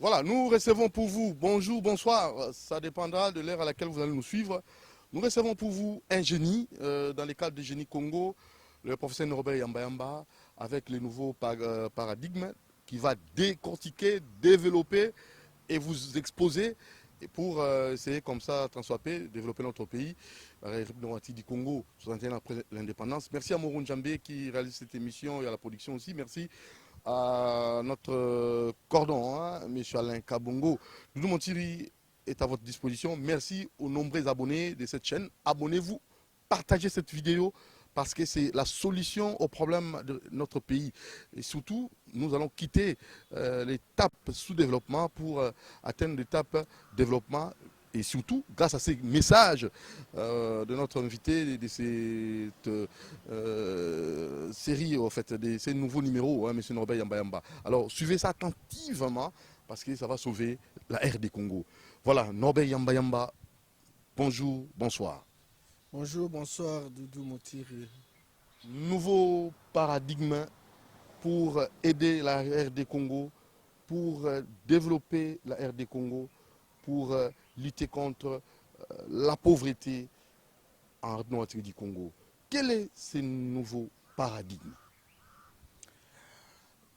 Voilà, nous recevons pour vous, bonjour, bonsoir, ça dépendra de l'heure à laquelle vous allez nous suivre. Nous recevons pour vous un génie, dans le cadre du génie Congo, le professeur Norbert Yamba, avec les nouveaux paradigmes qui va décortiquer, développer et vous exposer pour essayer comme ça, tant soit peu, développer notre pays, la République démocratique du Congo, 61 ans après l'indépendance. Merci à Moron Djambé qui réalise cette émission et à la production aussi. Merci à notre cordon, hein, M. Alain Kabongo. Doudou Montiri est à votre disposition. Merci aux nombreux abonnés de cette chaîne. Abonnez-vous, partagez cette vidéo parce que c'est la solution aux problèmes de notre pays. Et surtout, nous allons quitter l'étape sous-développement pour atteindre l'étape développement. Et surtout, grâce à ces messages de notre invité, de cette série, en fait, de ces nouveaux numéros, hein, M. Norbert Yamba. Alors, suivez ça attentivement parce que ça va sauver la RD Congo. Voilà, Norbert Yamba, bonjour, bonsoir. Bonjour, bonsoir, Doudou Motiri. Nouveau paradigme pour aider la RD Congo, pour développer la RD Congo, pour lutter contre la pauvreté en République du Congo. Quel est ce nouveau paradigme?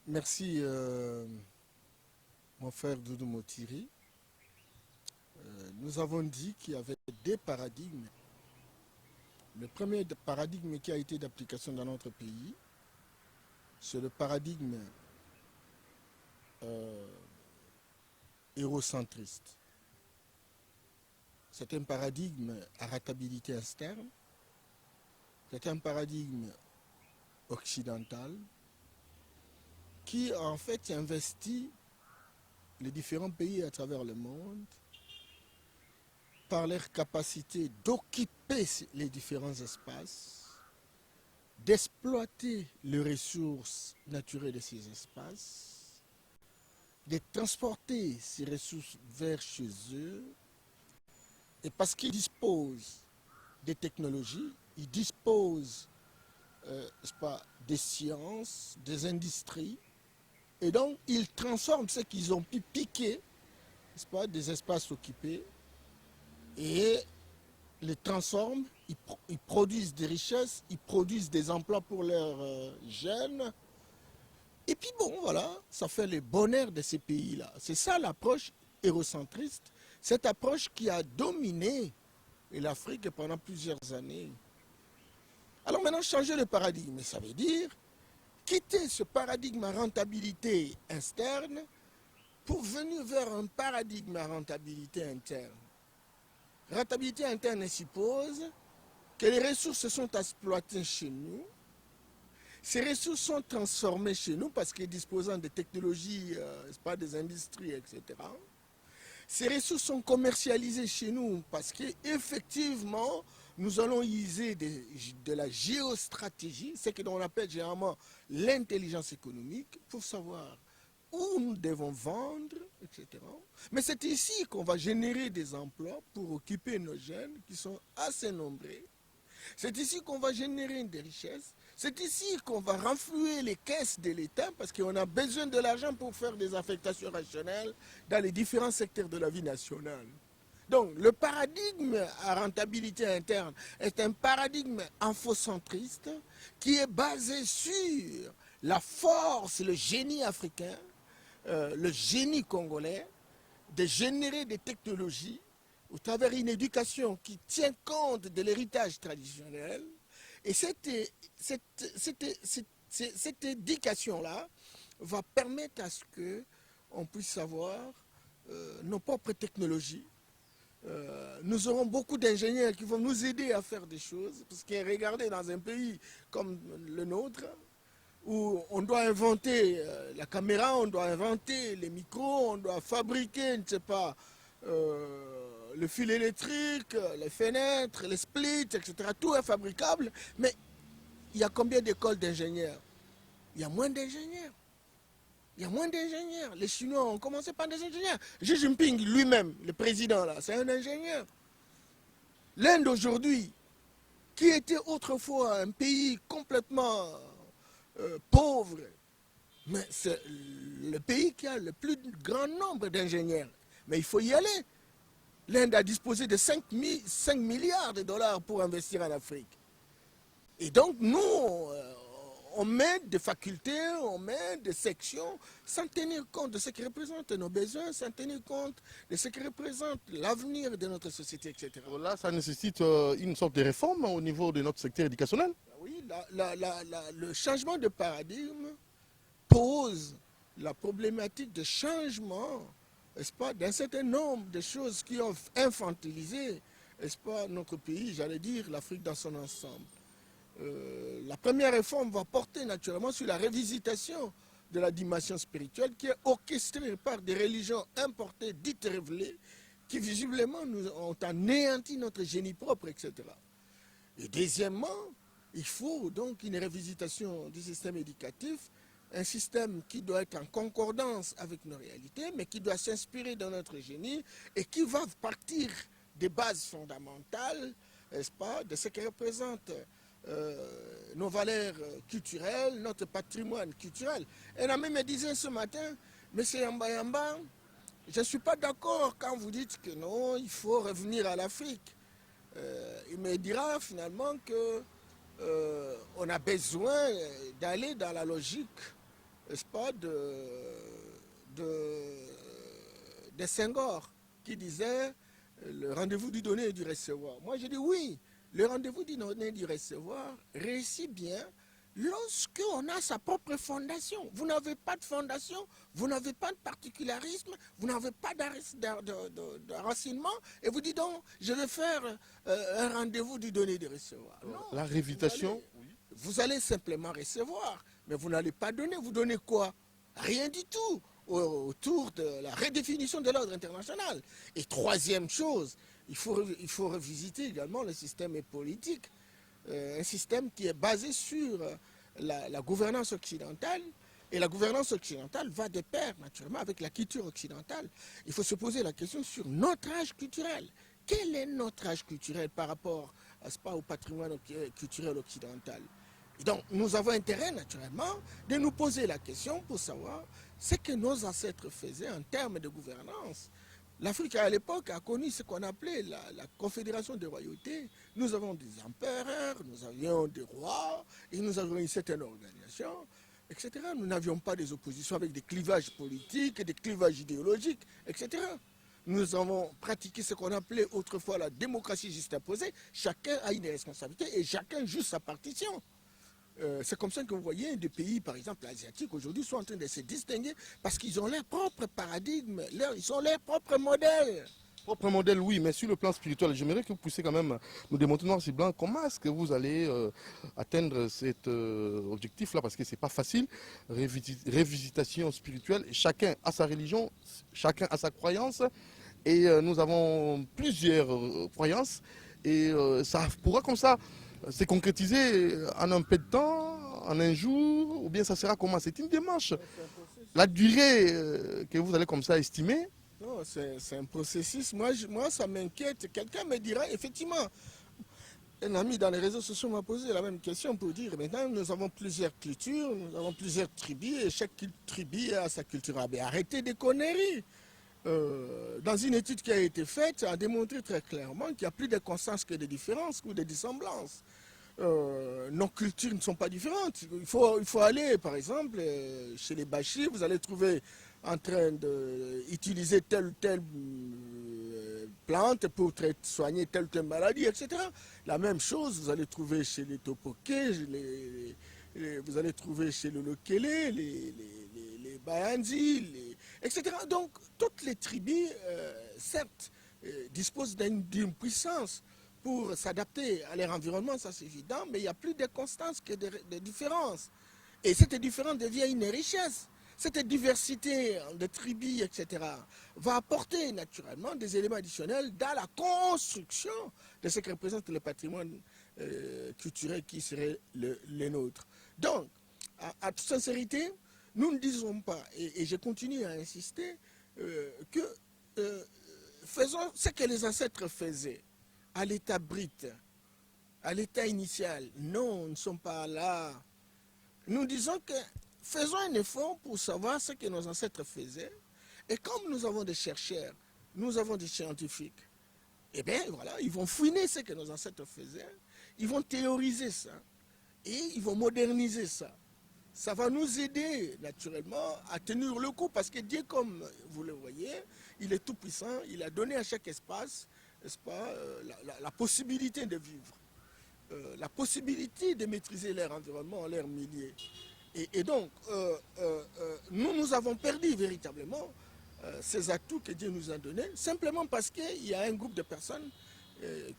Merci, mon frère Doudou Motiri. Nous avons dit qu'il y avait des paradigmes. Le premier paradigme qui a été d'application dans notre pays, c'est le paradigme eurocentriste. C'est un paradigme à rentabilité externe, c'est un paradigme occidental qui en fait investit les différents pays à travers le monde par leur capacité d'occuper les différents espaces, d'exploiter les ressources naturelles de ces espaces, de transporter ces ressources vers chez eux, et parce qu'ils disposent des technologies, ils disposent des sciences, des industries, et donc ils transforment ce qu'ils ont pu piquer, des espaces occupés, et les transforment, ils produisent des richesses, ils produisent des emplois pour leurs jeunes. Et puis bon, voilà, ça fait le bonheur de ces pays-là. C'est ça l'approche eurocentriste, cette approche qui a dominé l'Afrique pendant plusieurs années. Alors maintenant, changer le paradigme, ça veut dire quitter ce paradigme à rentabilité externe pour venir vers un paradigme à rentabilité interne. Rentabilité interne suppose que les ressources sont exploitées chez nous, ces ressources sont transformées chez nous parce qu'elles disposent de technologies, des industries, etc. Ces ressources sont commercialisées chez nous parce qu'effectivement, nous allons user de la géostratégie, ce que l'on appelle généralement l'intelligence économique, pour savoir où nous devons vendre, etc. Mais c'est ici qu'on va générer des emplois pour occuper nos jeunes qui sont assez nombreux. C'est ici qu'on va générer des richesses. C'est ici qu'on va renflouer les caisses de l'État parce qu'on a besoin de l'argent pour faire des affectations rationnelles dans les différents secteurs de la vie nationale. Donc le paradigme à rentabilité interne est un paradigme infocentriste qui est basé sur la force, le génie africain, le génie congolais, de générer des technologies au travers d'une éducation qui tient compte de l'héritage traditionnel. Et cette éducation-là va permettre à ce qu'on puisse avoir nos propres technologies. Nous aurons beaucoup d'ingénieurs qui vont nous aider à faire des choses. Parce que regardez, dans un pays comme le nôtre, où on doit inventer la caméra, on doit inventer les micros, on doit fabriquer, je ne sais pas, le fil électrique, les fenêtres, les splits, etc. Tout est fabricable, mais il y a combien d'écoles d'ingénieurs? Il y a moins d'ingénieurs. Il y a moins d'ingénieurs. Les Chinois ont commencé par des ingénieurs. Xi Jinping lui-même, le président là, c'est un ingénieur. L'Inde aujourd'hui, qui était autrefois un pays complètement pauvre, Mais c'est le pays qui a le plus grand nombre d'ingénieurs. Mais il faut y aller. L'Inde a disposé de 5 milliards de dollars pour investir en Afrique. Et donc, nous, on met des facultés, on met des sections sans tenir compte de ce qui représente nos besoins, sans tenir compte de ce qui représente l'avenir de notre société, etc. Là, ça nécessite une sorte de réforme au niveau de notre secteur éducationnel. Oui, le changement de paradigme pose la problématique de changement, n'est-ce pas, d'un certain nombre de choses qui ont infantilisé, n'est-ce pas, notre pays, j'allais dire l'Afrique dans son ensemble. La première réforme va porter naturellement sur la révisitation de la dimension spirituelle qui est orchestrée par des religions importées, dites révélées, qui visiblement nous ont anéanti notre génie propre, etc. Et deuxièmement, il faut donc une révisitation du système éducatif, un système qui doit être en concordance avec nos réalités, mais qui doit s'inspirer de notre génie et qui va partir des bases fondamentales, n'est-ce pas, de ce qui représente nos valeurs culturelles, notre patrimoine culturel. Et Nami me disait ce matin, M. Yamba Yamba, je ne suis pas d'accord quand vous dites que non, il faut revenir à l'Afrique. Il me dira finalement que on a besoin d'aller dans la logique, n'est-ce pas, de Senghor, qui disait le rendez-vous du donner et du recevoir. Moi, je dis oui, le rendez-vous du donner et du recevoir réussit bien lorsque on a sa propre fondation. Vous n'avez pas de fondation, vous n'avez pas de particularisme, vous n'avez pas d'enracinement, et vous dites donc, je vais faire un rendez-vous du donner et du recevoir. Non, la révitation. Vous allez simplement recevoir, mais vous n'allez pas donner. Vous donnez quoi? Rien du tout autour de la redéfinition de l'ordre international. Et troisième chose, il faut revisiter également le système politique, un système qui est basé sur la gouvernance occidentale. Et la gouvernance occidentale va de pair, naturellement, avec la culture occidentale. Il faut se poser la question sur notre âge culturel. Quel est notre âge culturel par rapport, n'est-ce pas, au patrimoine culturel occidental? Et donc, nous avons intérêt, naturellement, de nous poser la question pour savoir ce que nos ancêtres faisaient en termes de gouvernance. L'Afrique, à l'époque, a connu ce qu'on appelait la confédération des royautés. Nous avons des empereurs, nous avions des rois, et nous avions une certaine organisation, etc. Nous n'avions pas des oppositions avec des clivages politiques, des clivages idéologiques, etc. Nous avons pratiqué ce qu'on appelait autrefois la démocratie juste imposée. Chacun a une responsabilité et chacun joue sa partition. C'est comme ça que vous voyez des pays, par exemple asiatiques, aujourd'hui sont en train de se distinguer parce qu'ils ont leur propre paradigme, ils ont leur propre modèle. Propre modèle, oui, mais sur le plan spirituel, j'aimerais que vous puissiez quand même nous démontrer noir sur blanc comment est-ce que vous allez atteindre cet objectif-là, parce que c'est pas facile. Révisitation spirituelle, chacun a sa religion, chacun a sa croyance, et nous avons plusieurs croyances, et ça pourra comme ça se concrétiser en un peu de temps, en un jour, ou bien ça sera comment? C'est une démarche. La durée que vous allez comme ça estimer. Non, c'est un processus. Moi, ça m'inquiète. Quelqu'un me dira, effectivement, un ami dans les réseaux sociaux m'a posé la même question pour dire, maintenant, nous avons plusieurs cultures, nous avons plusieurs tribus, et chaque tribu a sa culture. Ah, mais arrêtez des conneries. Dans une étude qui a été faite, ça a démontré très clairement qu'il y a plus de constance que de différences ou de dissemblances. Nos cultures ne sont pas différentes. Il faut aller, par exemple, chez les Bachis, vous allez trouver en train d'utiliser telle ou telle plante pour soigner telle ou telle maladie, etc. La même chose, vous allez trouver chez les Topoké, vous allez trouver chez le Lokele, les Bayanzi, etc. Donc, toutes les tribus, certes, disposent d'une puissance pour s'adapter à leur environnement, ça c'est évident, mais il y a plus de constance que de différence. Et cette différence devient une richesse. Cette diversité de tribus, etc., va apporter naturellement des éléments additionnels dans la construction de ce que représente le patrimoine culturel qui serait le nôtre. Donc, à toute sincérité, nous ne disons pas, et je continue à insister, que faisons ce que les ancêtres faisaient à l'état brite, à l'état initial. Non, nous ne sommes pas là. Nous disons que faisons un effort pour savoir ce que nos ancêtres faisaient. Et comme nous avons des chercheurs, nous avons des scientifiques, eh bien voilà, ils vont fouiner ce que nos ancêtres faisaient, ils vont théoriser ça et ils vont moderniser ça. Ça va nous aider naturellement à tenir le coup parce que Dieu, comme vous le voyez, il est tout puissant, il a donné à chaque espace, n'est-ce pas, la possibilité de vivre, la possibilité de maîtriser leur environnement, leur milieu. Et donc, nous avons perdu véritablement ces atouts que Dieu nous a donnés, simplement parce qu'il y a un groupe de personnes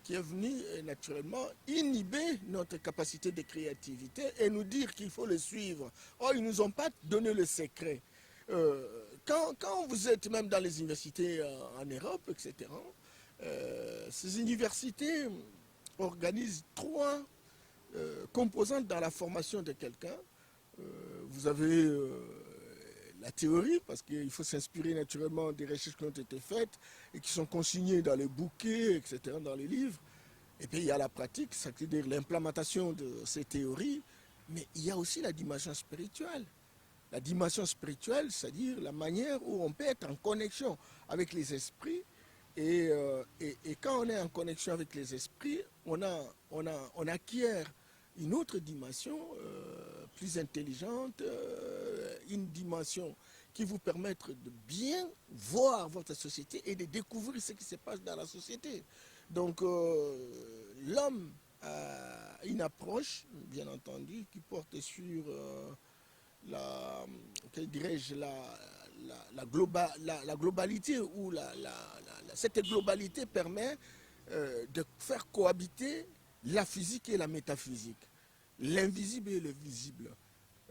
qui est venu naturellement inhiber notre capacité de créativité et nous dire qu'il faut le suivre. Oh, ils ne nous ont pas donné le secret. Quand vous êtes même dans les universités en Europe, etc., ces universités organisent trois composantes dans la formation de quelqu'un. Vous avez la théorie, parce qu'il faut s'inspirer naturellement des recherches qui ont été faites et qui sont consignées dans les bouquets, etc., dans les livres. Et puis il y a la pratique, c'est-à-dire l'implémentation de ces théories, mais il y a aussi la dimension spirituelle. La dimension spirituelle, c'est-à-dire la manière où on peut être en connexion avec les esprits. Et quand on est en connexion avec les esprits, on acquiert une autre dimension plus intelligente, une dimension qui vous permettre de bien voir votre société et de découvrir ce qui se passe dans la société. Donc l'homme a une approche, bien entendu, qui porte sur la globalité, où cette globalité permet de faire cohabiter la physique et la métaphysique, l'invisible et le visible.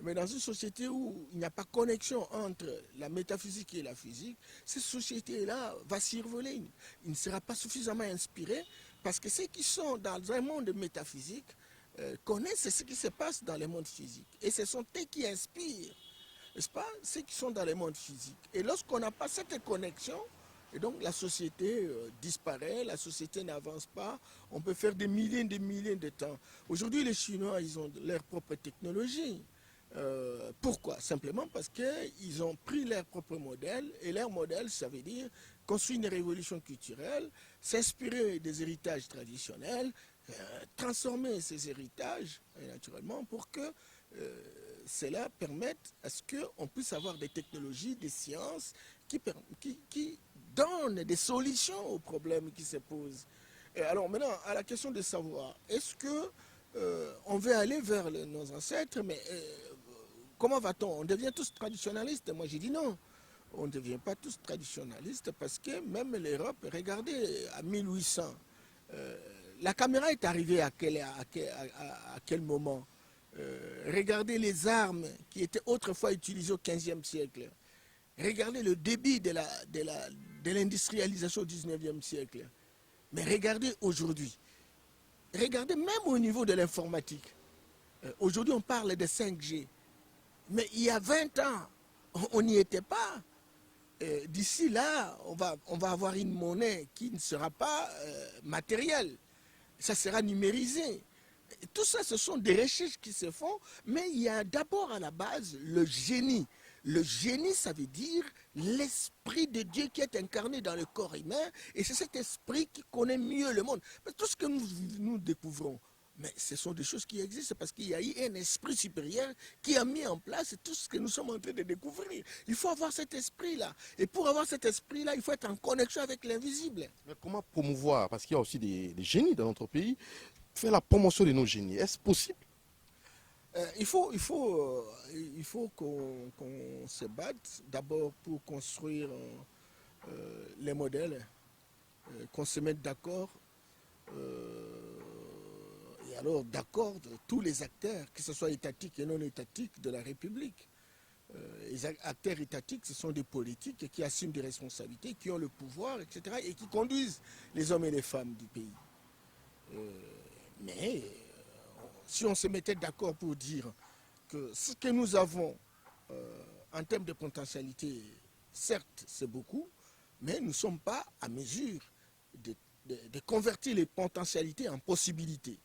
Mais dans une société où il n'y a pas connexion entre la métaphysique et la physique, cette société-là va s'envoler. Il ne sera pas suffisamment inspiré parce que ceux qui sont dans un monde métaphysique connaissent ce qui se passe dans le monde physique. Et ce sont eux qui inspirent, n'est-ce pas, ceux qui sont dans le monde physique. Et lorsqu'on n'a pas cette connexion, et donc la société disparaît, la société n'avance pas, on peut faire des milliers de temps. Aujourd'hui, les Chinois, ils ont leur propre technologie. Pourquoi? Simplement parce qu'ils ont pris leur propre modèle, et leur modèle, ça veut dire construire une révolution culturelle, s'inspirer des héritages traditionnels, transformer ces héritages, naturellement, pour que cela permette à ce qu'on puisse avoir des technologies, des sciences qui donnent des solutions aux problèmes qui se posent. Et alors maintenant, à la question de savoir, est-ce que on veut aller vers nos ancêtres, mais comment va-t-on? On devient tous traditionnalistes? Moi, j'ai dit non. On ne devient pas tous traditionnalistes parce que même l'Europe, regardez, à 1800, la caméra est arrivée à quel moment? Regardez les armes qui étaient autrefois utilisées au XVe siècle. Regardez le débit de l'industrialisation au XIXe siècle. Mais regardez aujourd'hui. Regardez même au niveau de l'informatique. Aujourd'hui, on parle de 5G. Mais il y a 20 ans, on n'y était pas. D'ici là, on va avoir une monnaie qui ne sera pas matérielle. Ça sera numérisé. Et tout ça, ce sont des recherches qui se font, mais il y a d'abord à la base le génie. Le génie, ça veut dire l'esprit de Dieu qui est incarné dans le corps humain, et c'est cet esprit qui connaît mieux le monde. Mais tout ce que nous découvrons, mais ce sont des choses qui existent parce qu'il y a eu un esprit supérieur qui a mis en place tout ce que nous sommes en train de découvrir. Il faut avoir cet esprit-là. Et pour avoir cet esprit-là, il faut être en connexion avec l'invisible. Mais comment promouvoir? Parce qu'il y a aussi des génies dans notre pays. Faire la promotion de nos génies, est-ce possible? Il faut qu'on se batte d'abord pour construire les modèles, qu'on se mette d'accord. Et alors d'accord de tous les acteurs, que ce soit étatiques et non étatiques de la République. Les acteurs étatiques, ce sont des politiques qui assument des responsabilités, qui ont le pouvoir, etc., et qui conduisent les hommes et les femmes du pays. Mais si on se mettait d'accord pour dire que ce que nous avons en termes de potentialité, certes, c'est beaucoup, mais nous ne sommes pas à mesure de convertir les potentialités en possibilités.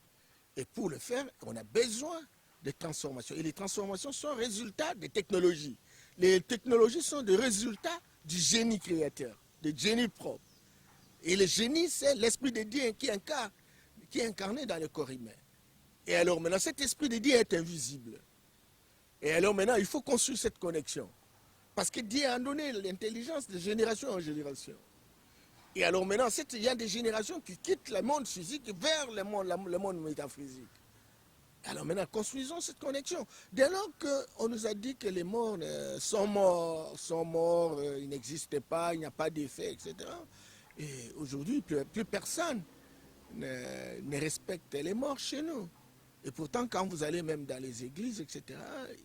Et pour le faire, on a besoin des transformations. Et les transformations sont résultats des technologies. Les technologies sont des résultats du génie créateur, du génie propre. Et le génie, c'est l'esprit de Dieu qui est incarné dans le corps humain. Et alors maintenant, cet esprit de Dieu est invisible. Et alors maintenant, il faut construire cette connexion. Parce que Dieu a donné l'intelligence de génération en génération. Et alors maintenant, il y a des générations qui quittent le monde physique vers le monde métaphysique. Alors maintenant, construisons cette connexion. Dès lors qu'on nous a dit que les morts sont morts, ils n'existent pas, il n'y a pas d'effet, etc. Et aujourd'hui, plus personne ne respecte les morts chez nous. Et pourtant, quand vous allez même dans les églises, etc.,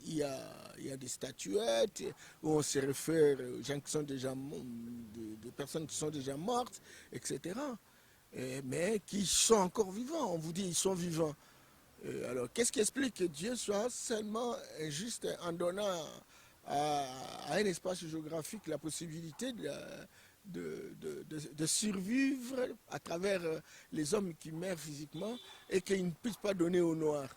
il y a des statuettes où on se réfère aux gens qui sont déjà des personnes qui sont déjà mortes, etc. Mais qui sont encore vivants. On vous dit ils sont vivants. Alors, qu'est-ce qui explique que Dieu soit seulement juste en donnant à un espace géographique la possibilité de survivre à travers les hommes qui meurent physiquement et qu'ils ne puissent pas donner au noir.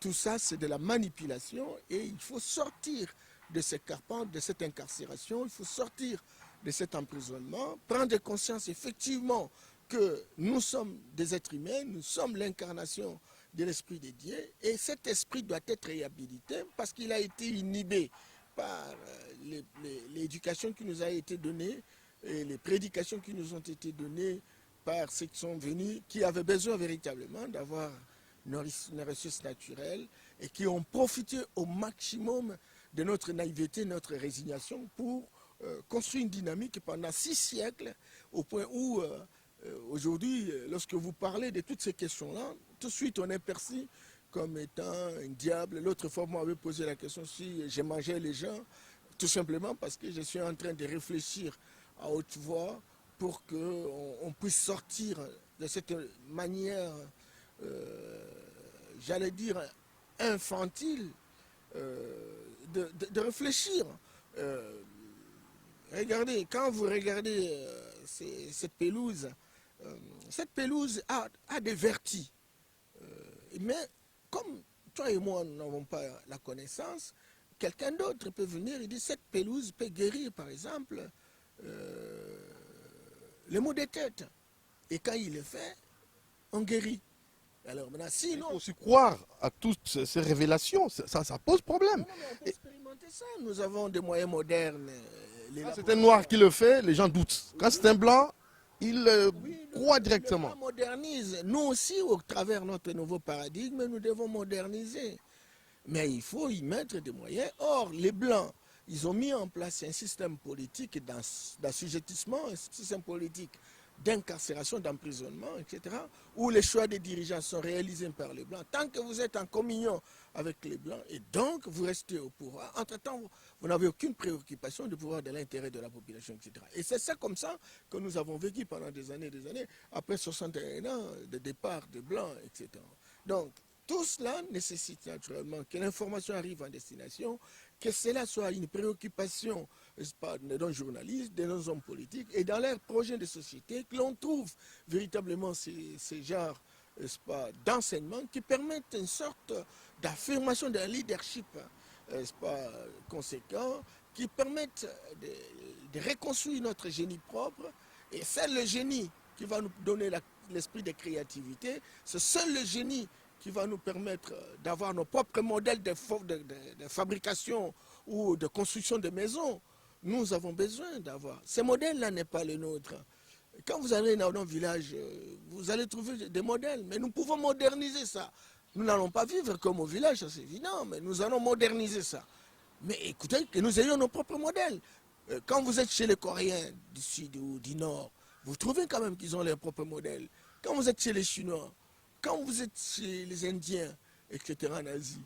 Tout ça, c'est de la manipulation et il faut sortir de ces carpents, de cette incarcération, il faut sortir de cet emprisonnement, prendre conscience effectivement que nous sommes des êtres humains, nous sommes l'incarnation de l'Esprit de Dieu et cet esprit doit être réhabilité parce qu'il a été inhibé par l'éducation qui nous a été donnée et les prédications qui nous ont été données par ceux qui sont venus, qui avaient besoin véritablement d'avoir nos ressources naturelles et qui ont profité au maximum de notre naïveté, notre résignation pour construire une dynamique pendant 6 siècles au point où aujourd'hui, lorsque vous parlez de toutes ces questions-là, tout de suite on est perçu comme étant un diable. L'autre fois, moi, m'avait posé la question si j'ai mangé les gens, tout simplement parce que je suis en train de réfléchir à haute voix pour qu'on puisse sortir de cette manière, j'allais dire, infantile de réfléchir. Regardez, quand vous regardez cette pelouse a des vertus. Mais comme toi et moi, nous n'avons pas la connaissance, quelqu'un d'autre peut venir et dire cette pelouse peut guérir, par exemple, les maux de tête. Et quand il le fait, on guérit. Alors maintenant, sinon... Il faut aussi croire à toutes ces révélations, ça pose problème. Non, mais on peut expérimenter ça. Nous avons des moyens modernes. Quand c'est un noir qui le fait, les gens doutent. Quand c'est un blanc, ils croient directement. Le modernise. Nous aussi, au travers de notre nouveau paradigme, nous devons moderniser. Mais il faut y mettre des moyens. Or, les Blancs, ils ont mis en place un système politique d'assujettissement, un système politique d'incarcération, d'emprisonnement, etc., où les choix des dirigeants sont réalisés par les Blancs. Tant que vous êtes en communion avec les Blancs, et donc vous restez au pouvoir, entre-temps, vous n'avez aucune préoccupation du pouvoir de l'intérêt de la population, etc. Et c'est ça comme ça que nous avons vécu pendant des années, après 61 ans de départ des Blancs, etc. Donc, tout cela nécessite naturellement que l'information arrive en destination, que cela soit une préoccupation de nos journalistes, de nos hommes politiques et dans leurs projets de société, que l'on trouve véritablement ces genres d'enseignement qui permettent une sorte d'affirmation d'un leadership conséquent, qui permettent de reconstruire notre génie propre. Et c'est le génie qui va nous donner l'esprit de créativité, c'est seul le génie qui va nous permettre d'avoir nos propres modèles de fabrication ou de construction de maisons. Nous avons besoin d'avoir. Ces modèles-là n'est pas le nôtre. Quand vous allez dans nos villages, vous allez trouver des modèles, mais nous pouvons moderniser ça. Nous n'allons pas vivre comme au village, ça c'est évident, mais nous allons moderniser ça. Mais écoutez, que nous ayons nos propres modèles. Quand vous êtes chez les Coréens du Sud ou du Nord, vous trouvez quand même qu'ils ont leurs propres modèles. Quand vous êtes chez les Chinois, quand vous êtes chez les Indiens, etc., en Asie,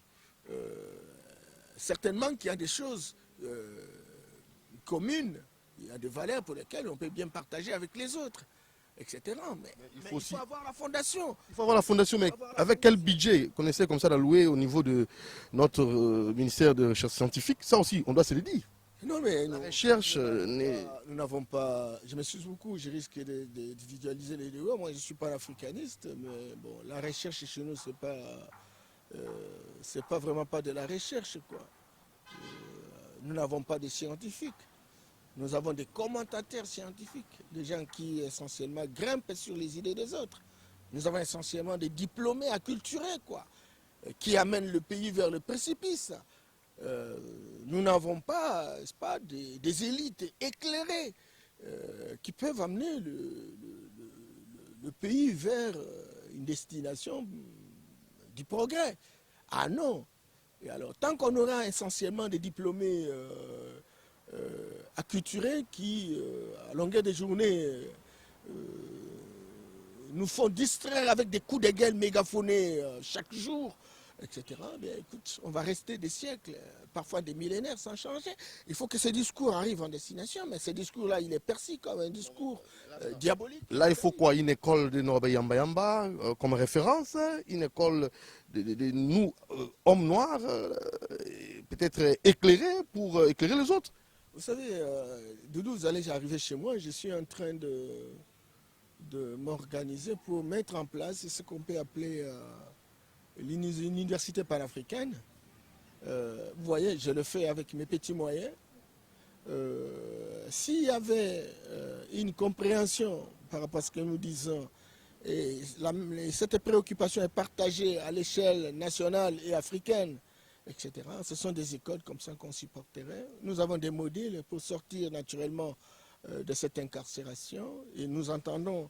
certainement qu'il y a des choses communes, il y a des valeurs pour lesquelles on peut bien partager avec les autres, etc. Mais il faut avoir la fondation. Il faut avoir la fondation, mais avec quel budget qu'on essaie comme ça d'allouer au niveau de notre ministère de recherche scientifique, ça aussi, on doit se le dire. Non, mais la recherche nous n'avons pas. Je m'excuse beaucoup, je risque d'individualiser les deux. Moi, je ne suis pas un africaniste, mais bon, la recherche chez nous, c'est pas c'est pas vraiment pas de la recherche, quoi. Nous n'avons pas de scientifiques. Nous avons des commentateurs scientifiques, des gens qui essentiellement grimpent sur les idées des autres. Nous avons essentiellement des diplômés acculturés, quoi, qui amènent le pays vers le précipice. Nous n'avons pas, des élites éclairées qui peuvent amener le pays vers une destination du progrès. Ah non. Et alors, tant qu'on aura essentiellement des diplômés acculturés qui, à longueur de journée, nous font distraire avec des coups de gueule mégaphonés chaque jour, etc., bien, écoute, on va rester des siècles, parfois des millénaires sans changer. Il faut que ce discours arrive en destination, mais ce discours-là, il est perçu comme un discours diabolique. Là, il faut quoi? Une école de Norbert Yamba Yamba comme référence, une école de nous, hommes noirs, peut-être éclairés pour éclairer les autres. Vous savez, Doudou, vous allez arriver chez moi, je suis en train de m'organiser pour mettre en place ce qu'on peut appeler l'université panafricaine. Vous voyez, je le fais avec mes petits moyens. S'il y avait une compréhension par rapport à ce que nous disons, et cette préoccupation est partagée à l'échelle nationale et africaine, etc., ce sont des écoles comme ça qu'on supporterait. Nous avons des modules pour sortir naturellement de cette incarcération et nous entendons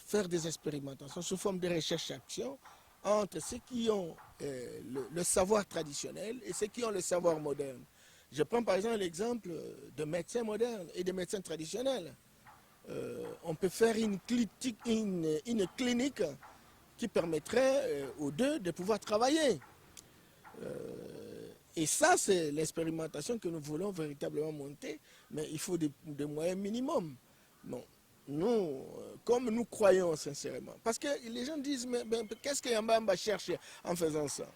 faire des expérimentations sous forme de recherche-action entre ceux qui ont le savoir traditionnel et ceux qui ont le savoir moderne. Je prends par exemple l'exemple de médecins modernes et de médecins traditionnels. On peut faire une clinique qui permettrait aux deux de pouvoir travailler. Et ça, c'est l'expérimentation que nous voulons véritablement monter, mais il faut des moyens minimums. Bon, nous, comme nous croyons sincèrement, parce que les gens disent, mais qu'est-ce que Yamba Yamba cherche en faisant ça?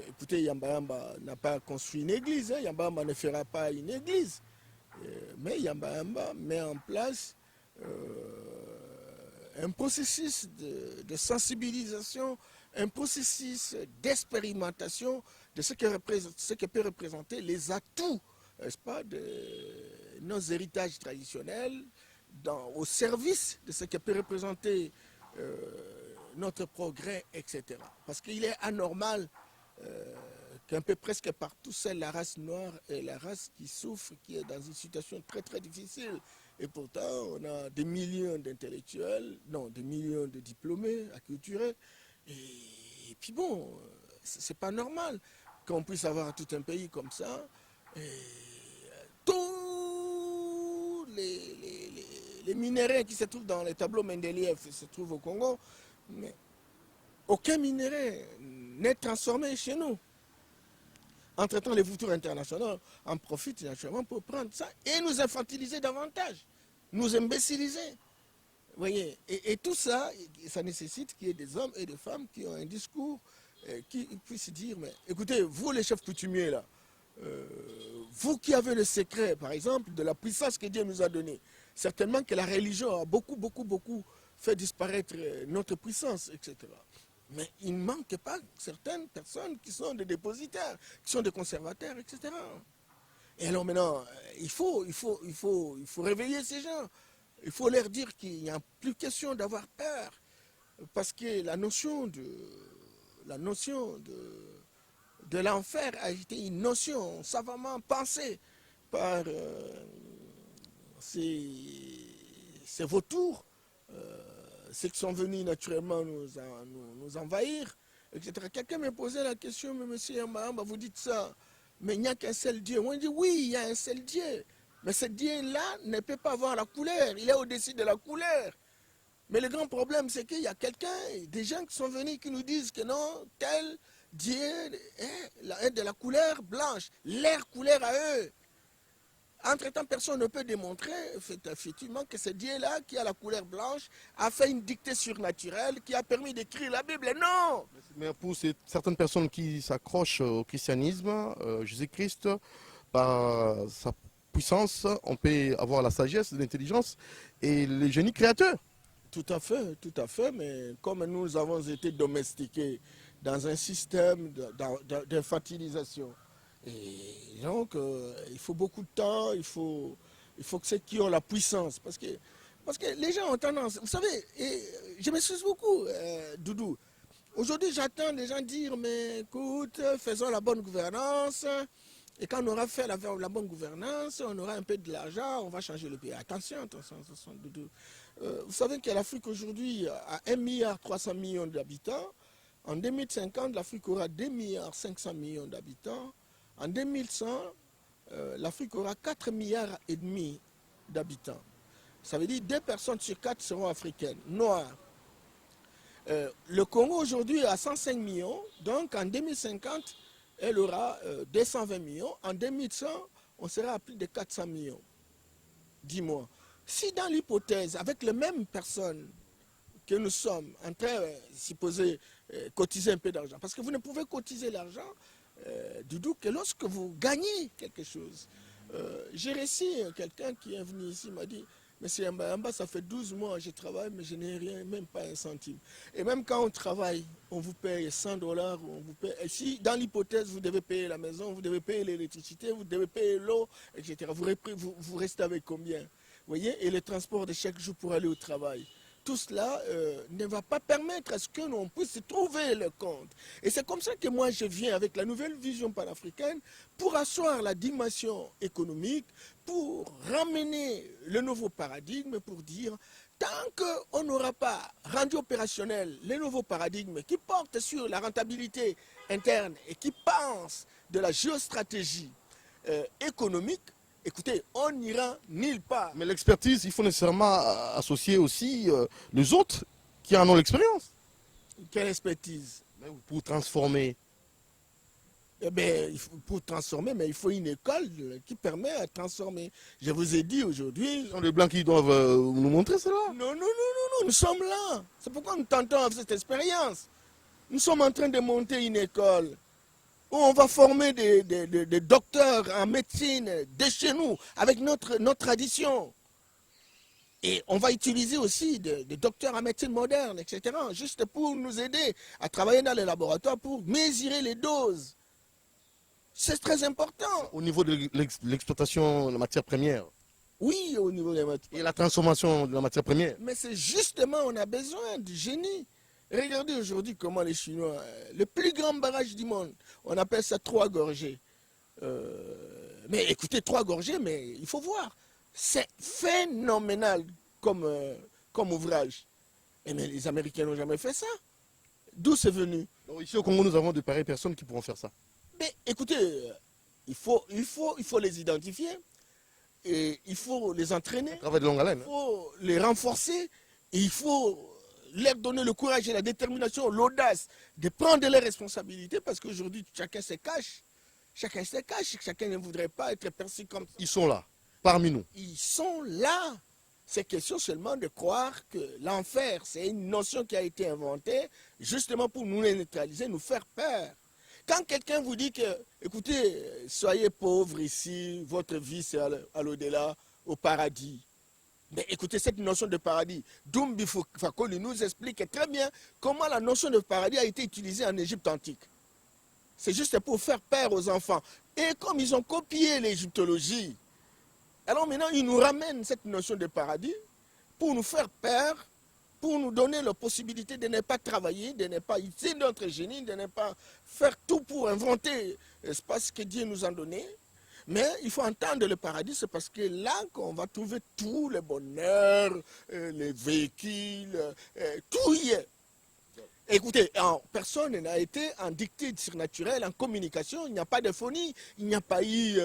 Écoutez, Yamba Yamba n'a pas construit une église, hein, Yamba Yamba ne fera pas une église, mais Yamba Yamba met en place un processus de sensibilisation, un processus d'expérimentation de ce que peut représenter les atouts, n'est-ce pas, de nos héritages traditionnels au service de ce que peut représenter notre progrès, etc. Parce qu'il est anormal qu'un peu presque partout, c'est la race noire et la race qui souffre, qui est dans une situation très très difficile. Et pourtant, on a des millions d'intellectuels, non, des millions de diplômés, acculturés. Et puis bon, c'est pas normal qu'on puisse avoir tout un pays comme ça. Et tous les minéraux qui se trouvent dans les tableaux Mendeleïev se trouvent au Congo, mais aucun minerai n'est transformé chez nous. Entre-temps, les vautours internationaux en profitent naturellement pour prendre ça et nous infantiliser davantage, nous imbéciliser. Vous voyez, et tout ça, ça nécessite qu'il y ait des hommes et des femmes qui ont un discours qui puissent dire, mais écoutez, vous les chefs coutumiers là, vous qui avez le secret, par exemple, de la puissance que Dieu nous a donnée, certainement que la religion a beaucoup fait disparaître notre puissance, etc. Mais il ne manque pas certaines personnes qui sont des dépositaires, qui sont des conservateurs, etc. Et alors maintenant, il faut réveiller ces gens. Il faut leur dire qu'il n'y a plus question d'avoir peur. Parce que la notion de l'enfer a été une notion savamment pensée par ces vautours, ceux qui sont venus naturellement nous envahir, etc. Quelqu'un m'a posé la question, mais monsieur Yamba, vous dites ça, mais il n'y a qu'un seul Dieu. Moi, je dis oui, il y a un seul Dieu. Mais ce Dieu-là ne peut pas avoir la couleur, il est au-dessus de la couleur. Mais le grand problème, c'est qu'il y a des gens qui sont venus qui nous disent que non, tel Dieu est de la couleur blanche, leur couleur à eux. Entre-temps, personne ne peut démontrer effectivement que ce Dieu-là, qui a la couleur blanche, a fait une dictée surnaturelle qui a permis d'écrire la Bible. Non! Mais pour certaines personnes qui s'accrochent au christianisme, Jésus-Christ, par sa puissance, on peut avoir la sagesse, l'intelligence et le génie créateur. Tout à fait, mais comme nous avons été domestiqués dans un système d'infantilisation. Et donc, il faut beaucoup de temps, il faut que ceux qui ont la puissance, parce que les gens ont tendance, vous savez, et je m'excuse beaucoup, Doudou. Aujourd'hui, j'attends les gens dire, mais écoute, faisons la bonne gouvernance, et quand on aura fait la bonne gouvernance, on aura un peu de l'argent, on va changer le pays. Attention, Doudou. Vous savez que l'Afrique aujourd'hui a 1,3 milliard d'habitants. En 2050, l'Afrique aura 2,5 milliards d'habitants. En 2100, l'Afrique aura 4,5 milliards d'habitants. Ça veut dire 2 personnes sur 4 seront africaines, noires. Le Congo aujourd'hui a 105 millions, donc en 2050, elle aura 220 millions. En 2100, on sera à plus de 400 millions. Dis-moi, si dans l'hypothèse, avec les mêmes personnes que nous sommes en train, supposé, cotiser un peu d'argent, parce que vous ne pouvez cotiser l'argent, Doudou, que lorsque vous gagnez quelque chose. J'ai reçu quelqu'un qui est venu ici, m'a dit, Monsieur Mbamba, ça fait 12 mois que je travaille, mais je n'ai rien, même pas un centime. Et même quand on travaille, on vous paye $100, on vous paye. Et si, dans l'hypothèse, vous devez payer la maison, vous devez payer l'électricité, vous devez payer l'eau, etc. Vous restez avec combien? Vous voyez? Et le transport de chaque jour pour aller au travail. Tout cela ne va pas permettre à ce que l'on puisse trouver le compte. Et c'est comme ça que moi je viens avec la nouvelle vision panafricaine pour asseoir la dimension économique, pour ramener le nouveau paradigme, pour dire tant qu'on n'aura pas rendu opérationnel le nouveau paradigme qui porte sur la rentabilité interne et qui pense de la géostratégie économique, écoutez, on n'ira nulle part. Mais l'expertise, il faut nécessairement associer aussi les autres qui en ont l'expérience. Quelle expertise? Pour transformer. Eh bien, pour transformer, mais il faut une école qui permet de transformer. Je vous ai dit aujourd'hui... Ce sont les Blancs qui doivent nous montrer cela. Non, nous sommes là. C'est pourquoi nous tentons cette expérience. Nous sommes en train de monter une école où on va former des docteurs en médecine de chez nous, avec notre tradition. Et on va utiliser aussi des docteurs en médecine moderne, etc., juste pour nous aider à travailler dans les laboratoires pour mesurer les doses. C'est très important. Au niveau de l'exploitation de la matière première. Oui, au niveau des matières. Et la transformation de la matière première. Mais c'est justement, on a besoin du génie. Regardez aujourd'hui comment les Chinois, le plus grand barrage du monde, on appelle ça 3 gorgées. Mais écoutez, 3 gorgées, mais il faut voir. C'est phénoménal comme ouvrage. Et mais les Américains n'ont jamais fait ça. D'où c'est venu? Donc ici au Congo, nous avons de pareilles personnes qui pourront faire ça. Mais écoutez, il faut les identifier. Et il faut les entraîner. Travail de longue haleine. Il faut les renforcer. Et il faut leur donner le courage et la détermination, l'audace de prendre les responsabilités, parce qu'aujourd'hui, chacun se cache. Chacun se cache, chacun ne voudrait pas être perçu comme ça. Ils sont là, parmi nous. Ils sont là. C'est question seulement de croire que l'enfer, c'est une notion qui a été inventée justement pour nous neutraliser, nous faire peur. Quand quelqu'un vous dit que, écoutez, soyez pauvres ici, votre vie c'est à l'au-delà, au paradis. Mais écoutez, cette notion de paradis, Doumbé Fakoli nous explique très bien comment la notion de paradis a été utilisée en Égypte antique. C'est juste pour faire peur aux enfants. Et comme ils ont copié l'égyptologie, alors maintenant ils nous ramènent cette notion de paradis pour nous faire peur, pour nous donner la possibilité de ne pas travailler, de ne pas utiliser notre génie, de ne pas faire tout pour inventer l'espace que Dieu nous a donné. Mais il faut entendre le paradis, c'est parce que là qu'on va trouver tout le bonheur, les véhicules, tout y est. Écoutez, personne n'a été en dictée surnaturelle, en communication, il n'y a pas de phonie, il n'y a pas eu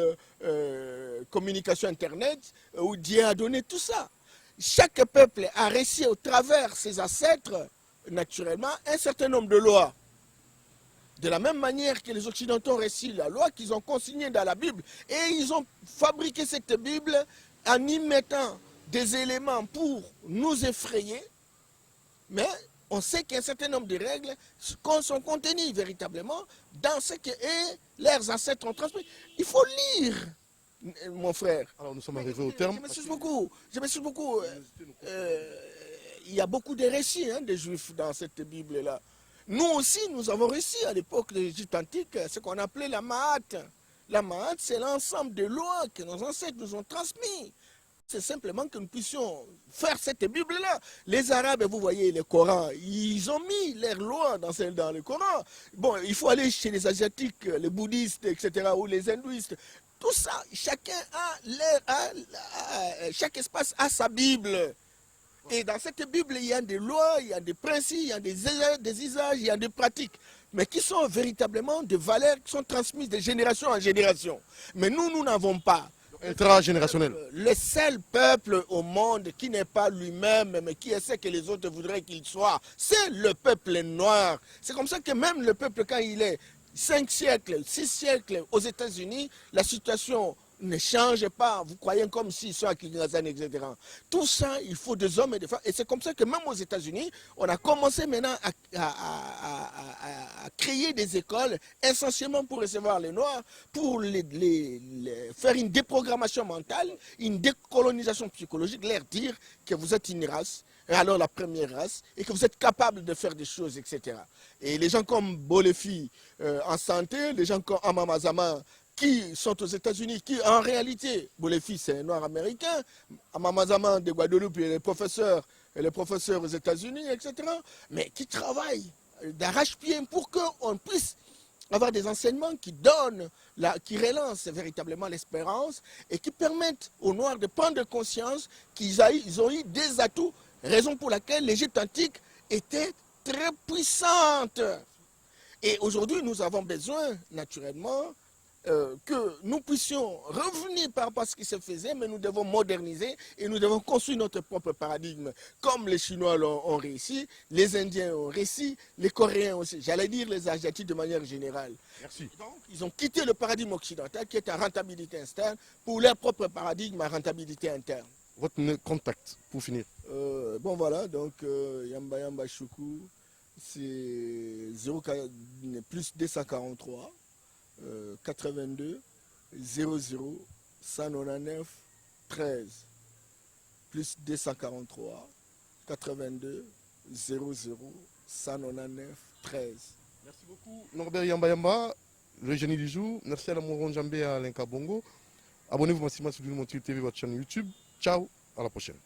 communication Internet, où Dieu a donné tout ça. Chaque peuple a reçu au travers ses ancêtres, naturellement, un certain nombre de lois. De la même manière que les Occidentaux ont reçu la loi qu'ils ont consignée dans la Bible, et ils ont fabriqué cette Bible en y mettant des éléments pour nous effrayer, mais on sait qu'il y a un certain nombre de règles qui sont contenues véritablement dans ce que leurs ancêtres ont transmis. Il faut lire, mon frère. Alors nous sommes arrivés au terme. Je m'excuse beaucoup. Il y a beaucoup de récits des Juifs dans cette Bible-là. Nous aussi, nous avons réussi à l'époque de l'Égypte antique ce qu'on appelait la Mahat. La Mahat, c'est l'ensemble des lois que nos ancêtres nous ont transmises. C'est simplement que nous puissions faire cette Bible-là. Les Arabes, vous voyez, le Coran, ils ont mis leurs lois dans le Coran. Bon, il faut aller chez les Asiatiques, les bouddhistes, etc., ou les hindouistes. Tout ça, chacun chaque espace a sa Bible. Et dans cette Bible, il y a des lois, il y a des principes, il y a des usages, il y a des pratiques, mais qui sont véritablement des valeurs qui sont transmises de génération en génération. Mais nous n'avons pas. Intragénérationnel. Le seul peuple au monde qui n'est pas lui-même, mais qui est ce que les autres voudraient qu'il soit, c'est le peuple noir. C'est comme ça que même le peuple, quand il est 5 siècles, 6 siècles aux États-Unis, la situation ne change pas. Vous croyez comme s'ils sont à Kigazan, etc. Tout ça, il faut des hommes et des femmes. Et c'est comme ça que même aux États-Unis, on a commencé maintenant à créer des écoles essentiellement pour recevoir les Noirs, pour faire une déprogrammation mentale, une décolonisation psychologique, leur dire que vous êtes une race, et alors la première race, et que vous êtes capable de faire des choses, etc. Et les gens comme Bolefi en santé, les gens comme Amamazama, qui sont aux États-Unis, qui en réalité, Bolefi c'est un noir américain, Amamazama de Guadeloupe et les professeurs aux États-Unis, etc., mais qui travaillent d'arrache-pied pour qu'on puisse avoir des enseignements qui donnent, qui relancent véritablement l'espérance et qui permettent aux Noirs de prendre conscience qu'ils ont eu des atouts, raison pour laquelle l'Égypte antique était très puissante. Et aujourd'hui, nous avons besoin, naturellement, que nous puissions revenir par rapport à ce qui se faisait, mais nous devons moderniser et nous devons construire notre propre paradigme. Comme les Chinois ont réussi, les Indiens ont réussi, les Coréens aussi, j'allais dire les Asiatiques de manière générale. Merci. Donc, ils ont quitté le paradigme occidental qui est à rentabilité externe pour leur propre paradigme à rentabilité interne. Votre contact, pour finir. Bon voilà, donc Yamba Yamba Choukou, c'est plus 243. 82 00 199 13 plus 243 82 00 199 13. Merci beaucoup Norbert Yamba Yamba, le génie du jour. Merci à l'amour Jambé et à Lenka Bongo. Abonnez-vous massivement sur mon TV, votre chaîne YouTube. Ciao, à la prochaine.